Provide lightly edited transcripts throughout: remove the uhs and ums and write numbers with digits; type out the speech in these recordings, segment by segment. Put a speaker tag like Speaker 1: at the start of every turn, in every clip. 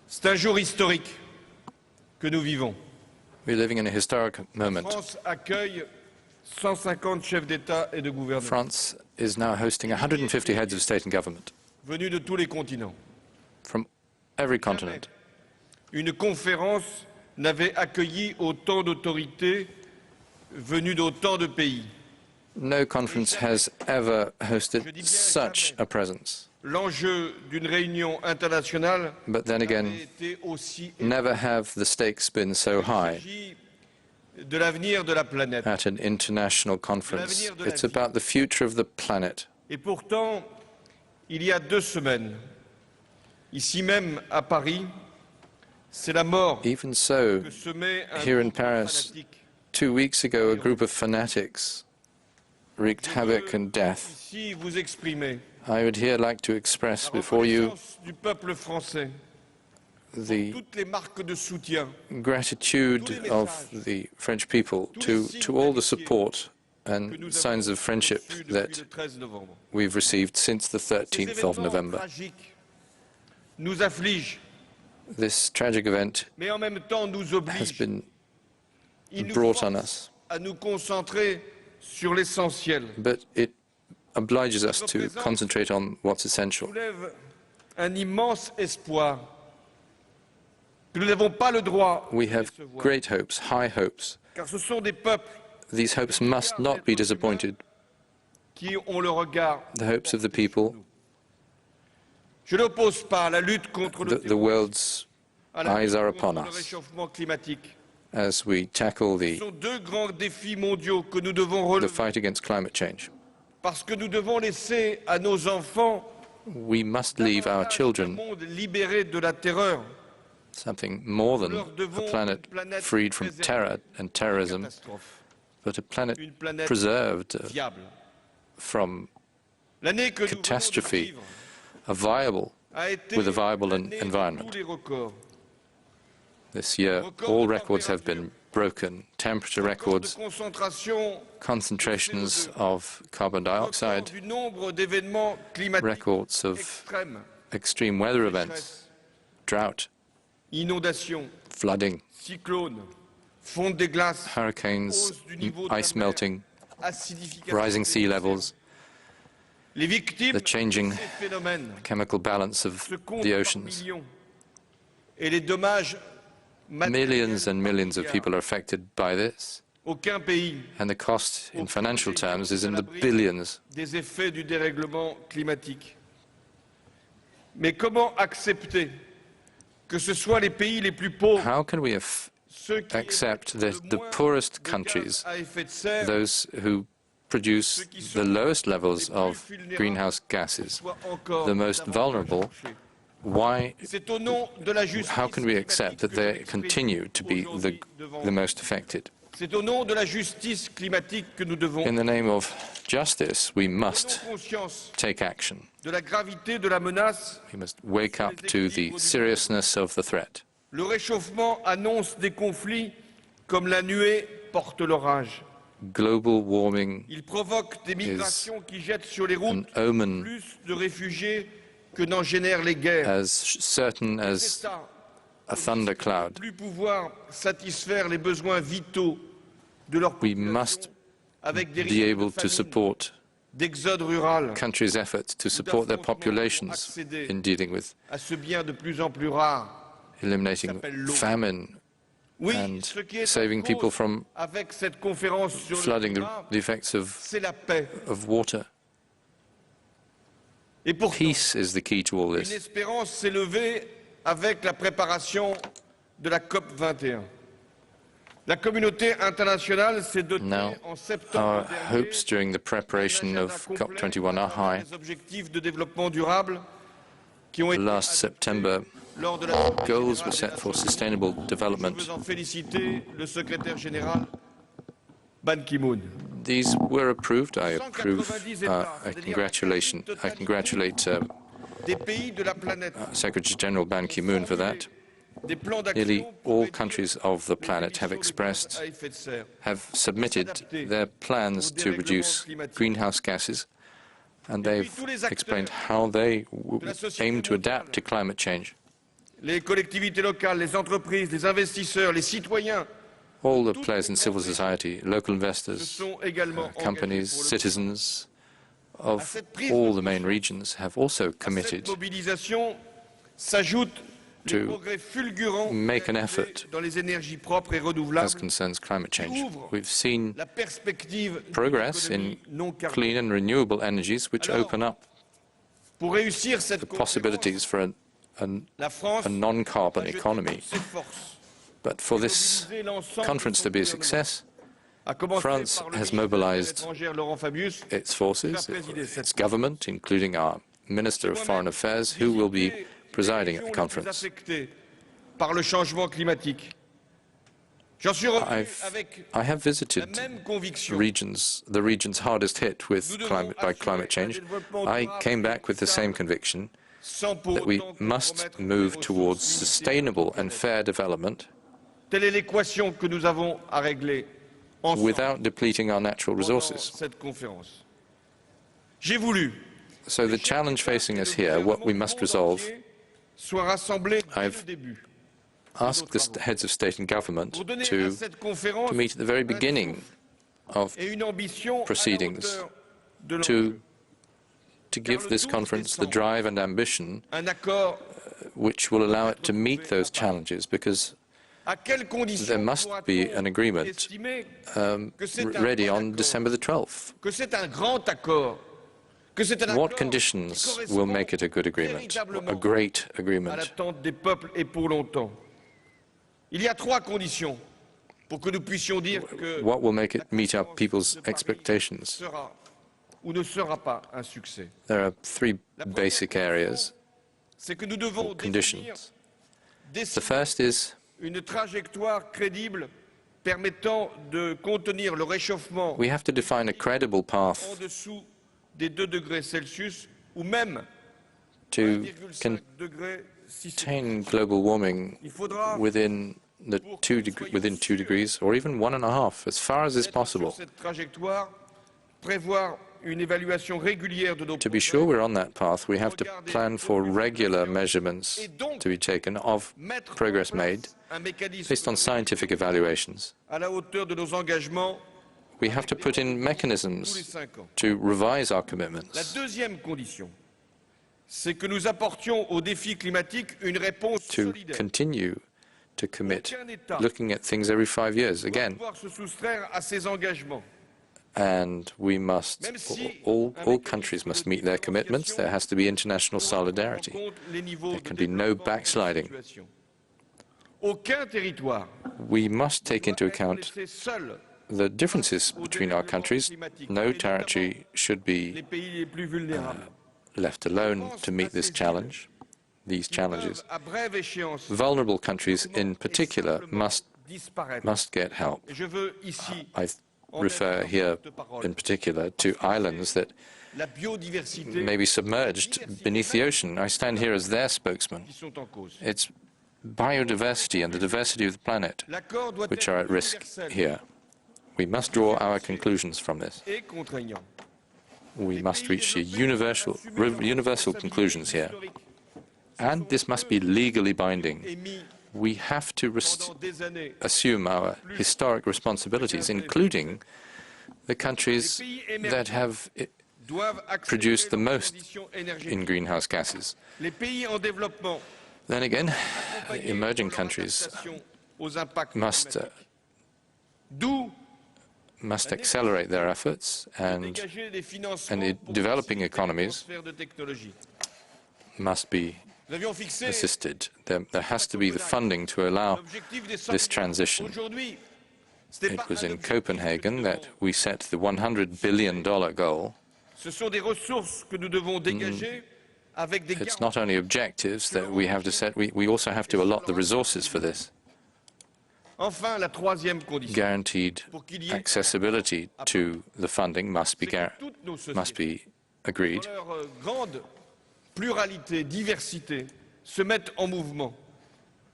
Speaker 1: C'est un jour historique que nous vivons.
Speaker 2: We're living in a historic moment.
Speaker 1: France accueille 150 chefs d'État et de gouvernement.
Speaker 2: France is now hosting 150 heads of state and government
Speaker 1: Venus de tous les continents.
Speaker 2: from every continent.
Speaker 1: Une conférence n'avait accueilli autant d'autorités venues d'autant de pays.
Speaker 2: No conference has ever hosted such a presence.
Speaker 1: L'enjeu d'une réunion internationale
Speaker 2: But then again,
Speaker 1: avait été aussi
Speaker 2: never have the stakes been so high
Speaker 1: de l'avenir de la planète.
Speaker 2: at an international conference. It's about the future of the planet.
Speaker 1: Et pourtant, il y a 2 semaines, ici même à Paris, c'est la mort
Speaker 2: Even so,
Speaker 1: que semait un
Speaker 2: here in
Speaker 1: groupe
Speaker 2: Paris,
Speaker 1: fanatique.
Speaker 2: 2 weeks ago, a group of fanatics wreaked havoc and death.
Speaker 1: Ici, vous exprimez
Speaker 2: I would here like to express
Speaker 1: la
Speaker 2: before you
Speaker 1: reconnaissance du peuple français
Speaker 2: the
Speaker 1: pour toutes les marques de soutien,
Speaker 2: gratitude of the French people to all the support and signs of friendship
Speaker 1: reçus depuis
Speaker 2: that
Speaker 1: le 13 novembre.
Speaker 2: we've received since the
Speaker 1: Ces
Speaker 2: 13th of
Speaker 1: événements
Speaker 2: November.
Speaker 1: tragiques nous affligent,
Speaker 2: This tragic event
Speaker 1: mais en même temps nous
Speaker 2: has
Speaker 1: obligent.
Speaker 2: been
Speaker 1: Ils nous
Speaker 2: brought on
Speaker 1: forcent
Speaker 2: us,
Speaker 1: à nous concentrer sur l'essentiel.
Speaker 2: but it obliges us to concentrate on what's essential.
Speaker 1: Soulève un immense espoir que nous n'avons pas le droit
Speaker 2: We
Speaker 1: de
Speaker 2: have
Speaker 1: décevoir,
Speaker 2: great hopes, high hopes.
Speaker 1: car ce sont des peuples
Speaker 2: These hopes must not be disappointed.
Speaker 1: qui ont le regard.
Speaker 2: The hopes of the people,
Speaker 1: Je n'oppose pas la lutte contre le
Speaker 2: the world's
Speaker 1: à la
Speaker 2: eyes
Speaker 1: lutte
Speaker 2: are
Speaker 1: contre
Speaker 2: upon
Speaker 1: le
Speaker 2: us
Speaker 1: réchauffement climatique.
Speaker 2: as we tackle
Speaker 1: Ce
Speaker 2: the
Speaker 1: sont 2 grands défis mondiaux que nous devons relever,
Speaker 2: fight against climate change.
Speaker 1: parce que nous devons laisser à nos enfants
Speaker 2: We must leave our
Speaker 1: un
Speaker 2: children
Speaker 1: monde libéré de la terreur,
Speaker 2: something more than a planet freed from terror and terrorism,
Speaker 1: catastrophe,
Speaker 2: but a planet
Speaker 1: une planète
Speaker 2: preserved
Speaker 1: viable.
Speaker 2: from
Speaker 1: L'année que nous venons de
Speaker 2: catastrophe,
Speaker 1: vivre
Speaker 2: a viable,
Speaker 1: a été
Speaker 2: with a viable
Speaker 1: l'année de
Speaker 2: environment.
Speaker 1: tous les records.
Speaker 2: This year, all records have been broken. Temperature
Speaker 1: Records
Speaker 2: records,
Speaker 1: de concentration,
Speaker 2: concentrations of carbon
Speaker 1: records
Speaker 2: dioxide,
Speaker 1: du nombre d'événements climatiques
Speaker 2: records of
Speaker 1: extrêmes,
Speaker 2: extreme weather events, drought,
Speaker 1: inondations,
Speaker 2: flooding,
Speaker 1: cyclones, fonte des glaces,
Speaker 2: hurricanes,
Speaker 1: hausse du niveau de la
Speaker 2: ice
Speaker 1: mer,
Speaker 2: melting,
Speaker 1: acidification
Speaker 2: rising
Speaker 1: des
Speaker 2: sea
Speaker 1: océans.
Speaker 2: levels,
Speaker 1: Les victimes
Speaker 2: the changing
Speaker 1: de ces phénomènes
Speaker 2: chemical balance of
Speaker 1: se comptent
Speaker 2: the
Speaker 1: par
Speaker 2: oceans.
Speaker 1: millions. Et les dommages
Speaker 2: Millions and
Speaker 1: matériels par
Speaker 2: millions of
Speaker 1: milliards.
Speaker 2: people are affected by this,
Speaker 1: Aucun pays
Speaker 2: and the cost in financial terms is in the
Speaker 1: l'abri
Speaker 2: billions.
Speaker 1: des effets du dérèglement climatique. Mais comment accepter que ce soit les pays les plus pauvres,
Speaker 2: How can we
Speaker 1: ceux qui
Speaker 2: accept
Speaker 1: émettent
Speaker 2: that
Speaker 1: le
Speaker 2: the
Speaker 1: moins
Speaker 2: poorest
Speaker 1: de gaz
Speaker 2: countries,
Speaker 1: à effet de serre,
Speaker 2: those who produce the lowest levels of greenhouse gases,
Speaker 1: soient encore
Speaker 2: the most
Speaker 1: davantage
Speaker 2: vulnerable,
Speaker 1: touchés?
Speaker 2: why,
Speaker 1: C'est au nom de la justice
Speaker 2: how can we accept that
Speaker 1: climatique que je
Speaker 2: they
Speaker 1: m'exprime
Speaker 2: continue to be
Speaker 1: aujourd'hui devant
Speaker 2: the most affected?
Speaker 1: C'est au nom de la justice climatique que nous devons
Speaker 2: In the name of justice, we
Speaker 1: prendre
Speaker 2: must
Speaker 1: conscience
Speaker 2: take action.
Speaker 1: de la gravité de la menace.
Speaker 2: We must wake up to the seriousness of the threat.
Speaker 1: Le réchauffement annonce des conflits comme la nuée porte l'orage.
Speaker 2: Global warming
Speaker 1: Il provoque des migrations qui jettent sur les routes
Speaker 2: an omen
Speaker 1: plus de réfugiés que n'en génèrent les guerres.
Speaker 2: as certain
Speaker 1: Les
Speaker 2: as
Speaker 1: États
Speaker 2: a thundercloud.
Speaker 1: ne plus pouvoir satisfaire les besoins vitaux de leur
Speaker 2: We
Speaker 1: population
Speaker 2: must
Speaker 1: avec des
Speaker 2: be
Speaker 1: risques
Speaker 2: able
Speaker 1: de
Speaker 2: to
Speaker 1: famine,
Speaker 2: support
Speaker 1: d'exode rural,
Speaker 2: countries' efforts to support their populations in dealing with
Speaker 1: à ce bien de plus en plus rare.
Speaker 2: eliminating famine
Speaker 1: Oui,
Speaker 2: and
Speaker 1: ce qui est en
Speaker 2: saving
Speaker 1: cause
Speaker 2: people from
Speaker 1: avec cette conférence sur le
Speaker 2: flooding,
Speaker 1: climat,
Speaker 2: the effects
Speaker 1: c'est la paix.
Speaker 2: of water.
Speaker 1: Et pourtant,
Speaker 2: Peace is the key to all
Speaker 1: une
Speaker 2: this.
Speaker 1: espérance s'est levée avec la préparation de la COP 21. La communauté internationale s'est dotée
Speaker 2: Now,
Speaker 1: en septembre
Speaker 2: our
Speaker 1: dernier
Speaker 2: hopes during the preparation
Speaker 1: d'un
Speaker 2: of
Speaker 1: agenda complet
Speaker 2: COP21 are high.
Speaker 1: des objectifs de développement durable qui ont été
Speaker 2: Last
Speaker 1: adoptés
Speaker 2: September,
Speaker 1: lors de la
Speaker 2: goals were set for sustainable
Speaker 1: Je
Speaker 2: development.
Speaker 1: veux en féliciter le secrétaire général Ban Ki-moon.
Speaker 2: These were approved. I congratulate
Speaker 1: Des pays de la planète,
Speaker 2: Secretary General Ban Ki-moon for that.
Speaker 1: des plans
Speaker 2: Nearly
Speaker 1: d'action pour
Speaker 2: all
Speaker 1: réduire
Speaker 2: countries of the
Speaker 1: les
Speaker 2: planet have
Speaker 1: émissions de gaz
Speaker 2: expressed,
Speaker 1: à effet de serre.
Speaker 2: have submitted their plans to reduce greenhouse gases, and they've explained how they aim to adapt to climate change.
Speaker 1: Les collectivités locales, les entreprises, les investisseurs, les citoyens,
Speaker 2: all the players in civil society, local
Speaker 1: se
Speaker 2: investors,
Speaker 1: sont également
Speaker 2: companies,
Speaker 1: engagés pour le
Speaker 2: citizens of all the main regions have also
Speaker 1: Cette
Speaker 2: committed
Speaker 1: mobilisation s'ajoute les
Speaker 2: to
Speaker 1: progrès fulgurants
Speaker 2: make an
Speaker 1: réalisés
Speaker 2: effort
Speaker 1: dans les énergies propres et
Speaker 2: as
Speaker 1: renouvelables
Speaker 2: concerns climate
Speaker 1: qui
Speaker 2: change.
Speaker 1: ouvrent
Speaker 2: We've seen
Speaker 1: la perspective d'une
Speaker 2: progress in
Speaker 1: économie non
Speaker 2: clean
Speaker 1: carbonée.
Speaker 2: and renewable energies which
Speaker 1: Alors,
Speaker 2: open up
Speaker 1: Pour réussir cette
Speaker 2: the
Speaker 1: conférence,
Speaker 2: possibilities for
Speaker 1: la France
Speaker 2: a non-carbon
Speaker 1: a jeté
Speaker 2: economy.
Speaker 1: toutes ses forces
Speaker 2: But for
Speaker 1: et
Speaker 2: this
Speaker 1: mobilisé l'ensemble de
Speaker 2: conference
Speaker 1: son
Speaker 2: to be a
Speaker 1: gouvernement.
Speaker 2: success,
Speaker 1: À commencer
Speaker 2: France
Speaker 1: par le
Speaker 2: has
Speaker 1: ministre des Affaires
Speaker 2: mobilized
Speaker 1: étrangères, Laurent Fabius,
Speaker 2: its
Speaker 1: qui va
Speaker 2: forces,
Speaker 1: présider cette
Speaker 2: its government, including our Minister of Foreign Affairs, who will be
Speaker 1: visiter
Speaker 2: presiding
Speaker 1: les
Speaker 2: at the
Speaker 1: régions les plus
Speaker 2: conference.
Speaker 1: affectées par le changement climatique. J'en suis revenu avec
Speaker 2: I have
Speaker 1: la
Speaker 2: visited
Speaker 1: même conviction.
Speaker 2: the regions hardest hit with
Speaker 1: Nous devons
Speaker 2: climate change.
Speaker 1: assurer un développement
Speaker 2: I
Speaker 1: durable
Speaker 2: came
Speaker 1: et
Speaker 2: back with the same
Speaker 1: équitable,
Speaker 2: conviction
Speaker 1: sans pour
Speaker 2: that we
Speaker 1: autant
Speaker 2: must
Speaker 1: compromettre les
Speaker 2: move
Speaker 1: ressources
Speaker 2: towards
Speaker 1: limitées de
Speaker 2: sustainable
Speaker 1: notre
Speaker 2: and
Speaker 1: planète.
Speaker 2: fair development
Speaker 1: Telle est l'équation que nous avons à régler ensemble
Speaker 2: without depleting our natural
Speaker 1: pendant
Speaker 2: resources.
Speaker 1: cette conférence. J'ai voulu
Speaker 2: So the challenge facing us here, what we must resolve,
Speaker 1: soit rassemblés dès le
Speaker 2: I've
Speaker 1: début
Speaker 2: asked the heads of state and government
Speaker 1: pour donner à
Speaker 2: to
Speaker 1: cette conférence
Speaker 2: meet at the very
Speaker 1: un
Speaker 2: beginning of
Speaker 1: et une ambition à la
Speaker 2: proceedings
Speaker 1: hauteur de l'enjeu.
Speaker 2: to give this conference the drive and ambition
Speaker 1: Un accord,
Speaker 2: which will allow it to meet those challenges, because
Speaker 1: à quelles conditions
Speaker 2: there must be
Speaker 1: pourra-t-on
Speaker 2: an agreement
Speaker 1: estimer que c'est un
Speaker 2: ready
Speaker 1: bon
Speaker 2: on
Speaker 1: accord,
Speaker 2: December the 12th.
Speaker 1: que c'est un grand accord, que c'est un
Speaker 2: What
Speaker 1: accord
Speaker 2: conditions
Speaker 1: qui
Speaker 2: will
Speaker 1: correspond
Speaker 2: make it a good agreement,
Speaker 1: véritablement
Speaker 2: a great
Speaker 1: à
Speaker 2: agreement?
Speaker 1: l'attente des peuples et pour longtemps. Il y a trois conditions pour que nous puissions dire que
Speaker 2: What will make it meet up
Speaker 1: conférence
Speaker 2: people's
Speaker 1: de Paris
Speaker 2: expectations?
Speaker 1: sera ou ne sera pas un succès.
Speaker 2: There are three
Speaker 1: La première
Speaker 2: basic
Speaker 1: condition,
Speaker 2: areas
Speaker 1: c'est que nous devons
Speaker 2: or
Speaker 1: définir,
Speaker 2: conditions. The
Speaker 1: décider
Speaker 2: first is
Speaker 1: une trajectoire crédible permettant de contenir le réchauffement
Speaker 2: we have to define a credible
Speaker 1: en
Speaker 2: path
Speaker 1: dessous des 2 degrés Celsius ou même
Speaker 2: to
Speaker 1: 1,5 degrés si c'est
Speaker 2: contain global warming
Speaker 1: Il faudra
Speaker 2: within 2 degrees, or even 1.5, as far as is
Speaker 1: être
Speaker 2: possible.
Speaker 1: sur cette trajectoire, prévoir une évaluation régulière de nos
Speaker 2: To be sure we're on that path, we have to plan for regular measurements to be taken of
Speaker 1: mettre en
Speaker 2: progress
Speaker 1: place
Speaker 2: made
Speaker 1: un mécanisme
Speaker 2: based on scientific evaluations.
Speaker 1: à la hauteur de nos engagements
Speaker 2: We have to put in
Speaker 1: tous les
Speaker 2: mechanisms
Speaker 1: 5 ans.
Speaker 2: to revise our
Speaker 1: La
Speaker 2: commitments,
Speaker 1: deuxième condition, c'est que nous apportions aux défis climatiques une réponse
Speaker 2: to
Speaker 1: solidaire.
Speaker 2: continue to commit,
Speaker 1: Aucun État
Speaker 2: looking at things every 5 years
Speaker 1: doit
Speaker 2: again.
Speaker 1: pouvoir se soustraire à ses engagements.
Speaker 2: And we must,
Speaker 1: Même si
Speaker 2: all
Speaker 1: un mécanisme
Speaker 2: countries
Speaker 1: de
Speaker 2: must meet their commitments. There has to be international
Speaker 1: prend en
Speaker 2: solidarity.
Speaker 1: compte les niveaux
Speaker 2: There
Speaker 1: de
Speaker 2: can be no
Speaker 1: développement et de
Speaker 2: backsliding.
Speaker 1: situation. Aucun territoire
Speaker 2: We must take into
Speaker 1: doit être
Speaker 2: account
Speaker 1: laissé seul.
Speaker 2: the differences between our countries. No territory should
Speaker 1: Les
Speaker 2: be
Speaker 1: pays les plus vulnérables.
Speaker 2: left alone to meet this challenge, these challenges.
Speaker 1: À brève échéance,
Speaker 2: Vulnerable countries in particular
Speaker 1: disparaître.
Speaker 2: must get help.
Speaker 1: Et je veux ici
Speaker 2: I refer here in particular to islands that
Speaker 1: la biodiversité
Speaker 2: may be submerged beneath the ocean. I stand here as their spokesman.
Speaker 1: qui sont en cause.
Speaker 2: It's biodiversity and the diversity of the planet
Speaker 1: L'accord doit
Speaker 2: which
Speaker 1: être
Speaker 2: are at risk
Speaker 1: universel
Speaker 2: here. We must draw our conclusions from this.
Speaker 1: et contraignant.
Speaker 2: We must reach universal conclusions here. And this must be legally binding.
Speaker 1: Émis
Speaker 2: We have to
Speaker 1: pendant des années,
Speaker 2: assume our historic responsibilities, including the countries that have
Speaker 1: doivent
Speaker 2: produce the
Speaker 1: accélérer leurs
Speaker 2: most
Speaker 1: transitions
Speaker 2: in
Speaker 1: énergétiques.
Speaker 2: greenhouse gases.
Speaker 1: Les pays en développement
Speaker 2: Then again,
Speaker 1: accompagnés
Speaker 2: emerging
Speaker 1: dans leur
Speaker 2: countries
Speaker 1: adaptation aux impacts
Speaker 2: must
Speaker 1: climatiques. D'où
Speaker 2: accelerate their efforts, and
Speaker 1: dégager des financements
Speaker 2: the
Speaker 1: pour
Speaker 2: developing
Speaker 1: faciliter le
Speaker 2: economies
Speaker 1: transfert de technologie.
Speaker 2: must be
Speaker 1: Nous avions fixé
Speaker 2: assisted. There has to be the funding to allow
Speaker 1: l'objectif des 100
Speaker 2: this
Speaker 1: milliards.
Speaker 2: transition.
Speaker 1: Aujourd'hui, c'était
Speaker 2: It
Speaker 1: pas
Speaker 2: was
Speaker 1: un
Speaker 2: in
Speaker 1: objectif
Speaker 2: Copenhagen
Speaker 1: que nous
Speaker 2: that
Speaker 1: devons-
Speaker 2: we set the $100 billion goal.
Speaker 1: Ce sont des ressources que nous devons dégager avec des
Speaker 2: It's
Speaker 1: garanties.
Speaker 2: not only objectives that we have to set, we also have to allot the resources for this.
Speaker 1: Enfin, la troisième condition,
Speaker 2: Guaranteed
Speaker 1: pour qu'il y ait
Speaker 2: accessibility to the funding must be,
Speaker 1: c'est que toutes nos
Speaker 2: must
Speaker 1: sociétés,
Speaker 2: be agreed.
Speaker 1: dans leur grande pluralité, diversité, se mettent en mouvement.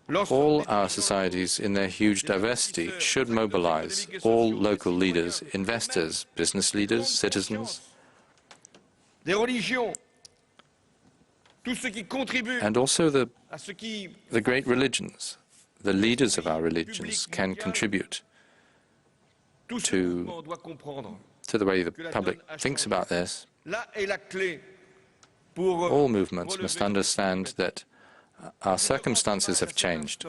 Speaker 1: L'ensemble
Speaker 2: All
Speaker 1: des
Speaker 2: our
Speaker 1: dirigeants
Speaker 2: societies, in their huge diversity, should mobilize all local leaders, investors, business leaders, citizens,
Speaker 1: des religions, tout ce qui contribue
Speaker 2: And also
Speaker 1: à ce qui
Speaker 2: the great religions, the leaders of our religions can contribute
Speaker 1: tout ce
Speaker 2: to
Speaker 1: mouvement doit comprendre.
Speaker 2: the way the public thinks about this.
Speaker 1: Là est la clé pour
Speaker 2: All movements must
Speaker 1: relever
Speaker 2: understand that our circumstances have changed.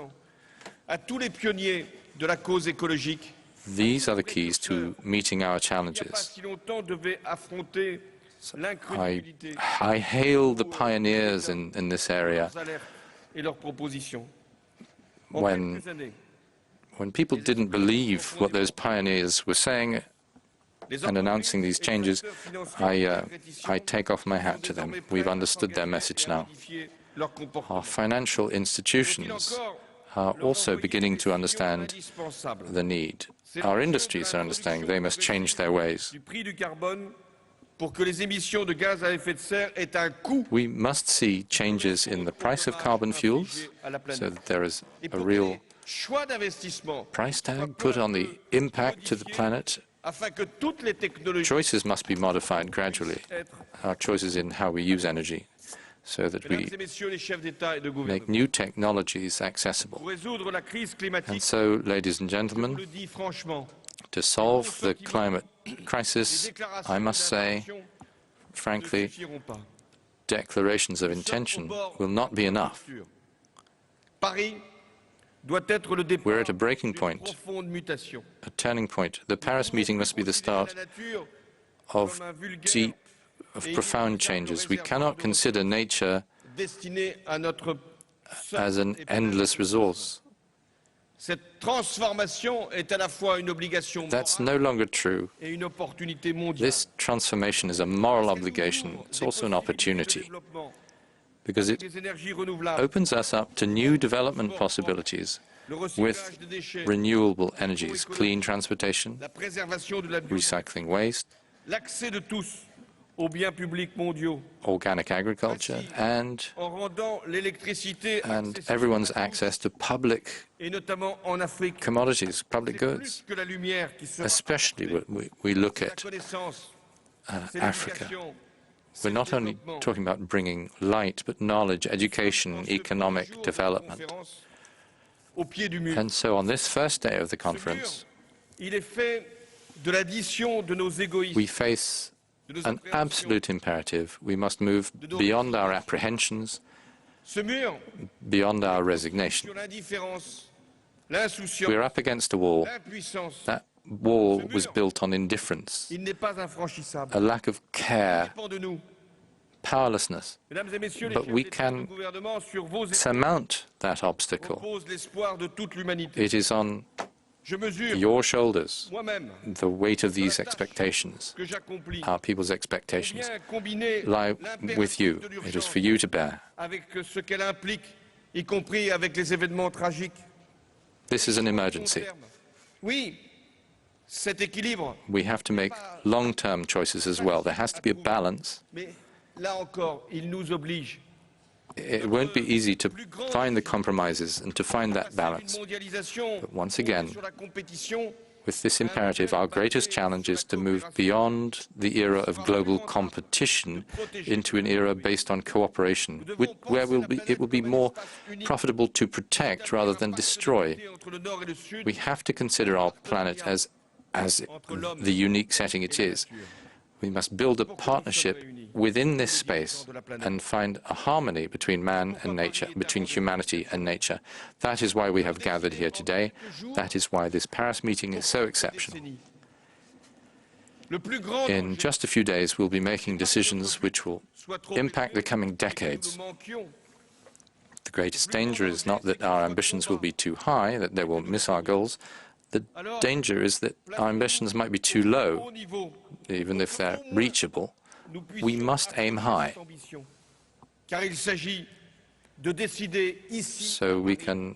Speaker 1: à tous les pionniers de la cause écologique.
Speaker 2: These are the keys to meeting our
Speaker 1: Il n'y a pas
Speaker 2: challenges.
Speaker 1: si longtemps devaient affronter l'incrédulité
Speaker 2: I hail the pioneers in this area.
Speaker 1: leurs alertes et leurs propositions. En
Speaker 2: When
Speaker 1: quelques années,
Speaker 2: people didn't believe what those pioneers were saying and announcing these changes, I take off my hat to them. We've understood their message now. Our financial institutions are also beginning to understand the need. Our industries are understanding they must change their ways.
Speaker 1: Du prix du carbone pour que les émissions de gaz à effet de serre aient un coût
Speaker 2: We must see changes in the price of carbon fuels so that there is
Speaker 1: et
Speaker 2: a
Speaker 1: pour que
Speaker 2: real
Speaker 1: les choix d'investissement
Speaker 2: price tag put on the impact to the planet.
Speaker 1: afin que toutes les technologies
Speaker 2: Choices must be modified gradually, our choices in how we use energy, so that we
Speaker 1: Mesdames et messieurs les chefs d'État et de
Speaker 2: make
Speaker 1: gouvernement,
Speaker 2: new technologies accessible.
Speaker 1: pour résoudre la crise
Speaker 2: And
Speaker 1: climatique,
Speaker 2: so, ladies and
Speaker 1: je vous
Speaker 2: gentlemen,
Speaker 1: le dis franchement,
Speaker 2: to solve the climate crisis, I must say,
Speaker 1: ne
Speaker 2: frankly,
Speaker 1: suffiront pas.
Speaker 2: declarations of intention will not be enough.
Speaker 1: Paris doit être le
Speaker 2: We're
Speaker 1: départ
Speaker 2: at a breaking
Speaker 1: d'une
Speaker 2: point,
Speaker 1: profonde mutation.
Speaker 2: a turning point. The Paris meeting must be the start
Speaker 1: La nature
Speaker 2: of
Speaker 1: comme un vulgaire
Speaker 2: deep, of profound changes. We cannot consider nature
Speaker 1: destiné à notre seul
Speaker 2: as an
Speaker 1: et
Speaker 2: endless resource.
Speaker 1: Cette transformation est à la fois une obligation
Speaker 2: That's
Speaker 1: morale
Speaker 2: no longer true.
Speaker 1: et une opportunité mondiale.
Speaker 2: This transformation is a moral obligation. It's also an opportunity because it
Speaker 1: Les énergies renouvelables,
Speaker 2: opens us up to new development possibilities
Speaker 1: le
Speaker 2: with
Speaker 1: recyclage des déchets,
Speaker 2: renewable energies, clean transportation,
Speaker 1: la préservation de la biodiversité,
Speaker 2: recycling waste,
Speaker 1: l'accès de tous aux biens publics mondiaux,
Speaker 2: organic agriculture, and
Speaker 1: en rendant l'électricité accessible
Speaker 2: everyone's access to public
Speaker 1: et notamment en Afrique.
Speaker 2: commodities, public
Speaker 1: C'est
Speaker 2: goods.
Speaker 1: plus que la lumière qui sera
Speaker 2: Especially we look
Speaker 1: la
Speaker 2: at
Speaker 1: connaissance, c'est
Speaker 2: Africa.
Speaker 1: l'éducation,
Speaker 2: We're not only talking about bringing light, but knowledge, education, economic development.
Speaker 1: conférence au pied du mur.
Speaker 2: And so on this first day of the conference,
Speaker 1: Il est fait de l'addition de nos égoïsmes,
Speaker 2: we face
Speaker 1: de nos
Speaker 2: an
Speaker 1: appréhensions.
Speaker 2: absolute imperative. We must move beyond our apprehensions,
Speaker 1: Ce mur
Speaker 2: beyond our resignation.
Speaker 1: sur l'indifférence, l'insouciance,
Speaker 2: We're up against a wall.
Speaker 1: l'impuissance,
Speaker 2: That wall was built on indifference,
Speaker 1: il n'est pas infranchissable.
Speaker 2: a lack of
Speaker 1: Il
Speaker 2: care,
Speaker 1: dépend de nous.
Speaker 2: powerlessness.
Speaker 1: Mesdames et messieurs les
Speaker 2: But
Speaker 1: chefs
Speaker 2: we
Speaker 1: d'État et de
Speaker 2: can
Speaker 1: gouvernement, sur vos épaules
Speaker 2: Surmount that obstacle.
Speaker 1: repose l'espoir de toute l'humanité.
Speaker 2: It is on
Speaker 1: Je mesure
Speaker 2: your shoulders
Speaker 1: moi-même
Speaker 2: the weight of these expectations,
Speaker 1: que j'accomplis.
Speaker 2: our people's expectations,
Speaker 1: Bien combiner
Speaker 2: lie with you.
Speaker 1: l'impératif de
Speaker 2: It is
Speaker 1: l'urgence
Speaker 2: for you to bear.
Speaker 1: avec ce qu'elle implique, y compris avec les événements tragiques.
Speaker 2: This is an
Speaker 1: Long
Speaker 2: emergency.
Speaker 1: terme. Oui, cet équilibre,
Speaker 2: We have to make long-term choices as well. There has to be a balance.
Speaker 1: mais là encore, il nous oblige.
Speaker 2: It won't be easy to find the compromises and to find that
Speaker 1: Une
Speaker 2: balance.
Speaker 1: mondialisation
Speaker 2: But once again,
Speaker 1: sur la compétition,
Speaker 2: with this imperative, our greatest challenge is to move beyond the era of global competition into an era based on cooperation, where it will be more profitable to protect rather than destroy.
Speaker 1: entre le nord et le sud,
Speaker 2: We have to consider our planet as the unique setting it is. We must build a partnership within this space and find a harmony between man and nature, between humanity and nature. That is why we have gathered here today. That is why this Paris meeting is so exceptional.
Speaker 1: le plus grand
Speaker 2: In just a few days, we'll be making decisions which will
Speaker 1: soit trop
Speaker 2: impact the
Speaker 1: élevé,
Speaker 2: coming
Speaker 1: et que
Speaker 2: decades.
Speaker 1: nous manquions.
Speaker 2: The greatest danger is not that our ambitions will be too high, that they will miss our goals. The danger is that our ambitions might be too low,
Speaker 1: Au niveau,
Speaker 2: even if they're reachable.
Speaker 1: nous
Speaker 2: We
Speaker 1: puissions
Speaker 2: must aim
Speaker 1: atteindre
Speaker 2: high.
Speaker 1: cette ambition. Car il s'agit de décider ici
Speaker 2: So we can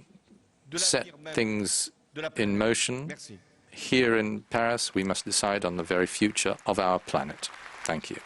Speaker 1: de
Speaker 2: set
Speaker 1: l'avenir même
Speaker 2: things
Speaker 1: de la
Speaker 2: in
Speaker 1: planète.
Speaker 2: motion.
Speaker 1: Merci.
Speaker 2: Here in Paris, we must decide on the very future of our planet. Thank you.